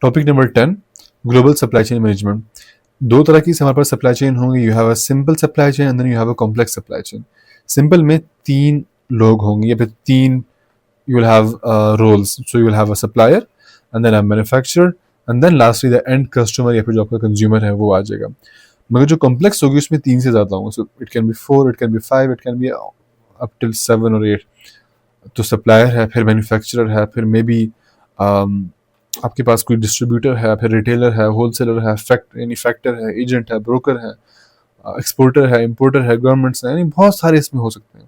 Topic number 10, global supply chain management. दो तरह की हमारे पास सप्लाई चेन होंगी, you have a simple supply chain and then you have a complex supply chain. Simple में 3 लोग होंगे या फिर 3 you will have roles. So you will have a supplier and then a manufacturer and then lastly the end customer या फिर जो आपका consumer है वो आ जाएगा। मगर जो complex होगी उसमें 3 से ज़्यादा होंगे। So it can be 4, it can be 5, it can be up till 7 or 8। तो supplier है, फिर manufacturer है, फिर maybe आपके पास कोई distributor है, फिर retailer है, wholesaler है, यानी factor है, agent है, broker है, exporter है, importer है, governments है, यानी बहुत सारे इसमें हो सकते हैं।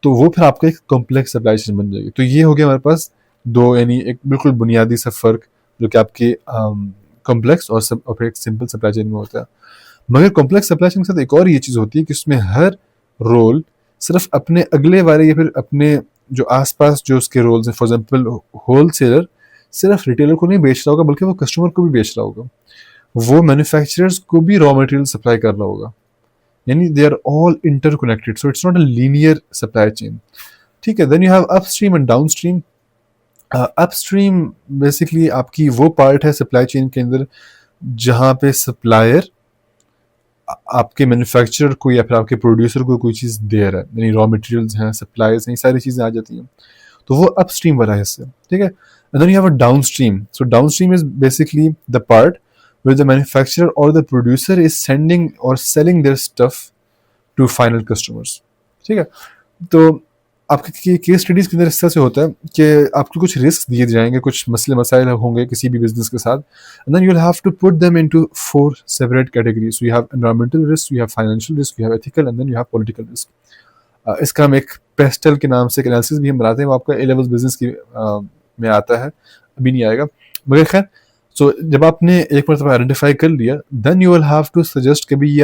तो वो फिर आपका एक कॉम्प्लेक्स सप्लाई चेन बन जाएगी। तो ये हो गया हमारे पास दो, यानी एक बिल्कुल बुनियादी सा फ़र्क जो कि आपके कॉम्प्लेक्स और एक सिंपल सप्लाई चेन में होता है। मगर कॉम्प्लेक्स सप्लाई चेन के साथ एक और ये चीज़ होती है कि उसमें हर रोल सिर्फ अपने अगले वाले या फिर अपने जो आसपास जो उसके रोल्स हैं, फॉर एग्जाम्पल होल सेलर सिर्फ रिटेलर को नहीं बेच रहा होगा बल्कि वो कस्टमर को भी बेच रहा होगा, वो मैन्युफैक्चरर्स को भी रॉ मटेरियल सप्लाई कर रहा होगा, यानी they are all interconnected. So it's not a linear supply chain. ठीक है, then you have upstream and downstream. Upstream basically आपकी वो पार्ट है सप्लाई चेन के अंदर जहाँ पे सप्लायर आपके मैन्युफैक्चरर को या फिर आपके प्रोड्यूसर को कोई चीज़ दे रहा है, यानी रॉ मटेरियल्स हैं, सप्लाईज हैं, ये सारी चीज़ें आ जाती हैं। तो वो अपस्ट्रीम वाला हिस्सा, ठीक है। And then you have a downstream. So downstream is basically the part where the manufacturer or the producer is sending or selling their stuff to final customers। ठीक है, तो आपके केस स्टडीज के अंदर इस तरह से होता है कि आपको कुछ रिस्क दिए जाएंगे, कुछ मसले मसाइल होंगे किसी भी बिजनेस के साथ, and then you will have to put them into 4 separate categories. You have environmental risk, you have financial risk, you have ethical and then you have political risk. इसका हम एक पेस्टल के नाम से एक एनालिसिस भी हम बनाते हैं, वो आपका ए लेवल बिजनेस की में आता है, अभी नहीं आएगा मगर खैर। सो जब आपने एक मरतबा आइडेंटिफाई कर लिया, then you will have to suggest कि भाई ये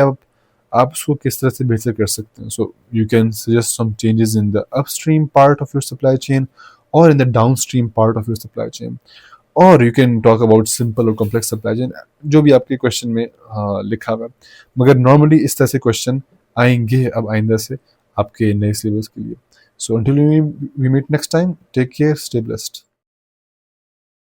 आप उसको किस तरह से बेहतर कर सकते हैं। So you can suggest some changes in the upstream part of your supply chain और in the downstream part of your supply chain, और you can talk about simple और कॉम्प्लेक्स सप्लाई चेन, जो भी आपके क्वेश्चन में लिखा हुआ है। मगर नॉर्मली इस तरह से क्वेश्चन आएंगे अब आइंदा से आपके नए सिलेबस के लिए। So until we meet next time, take care, stay blessed.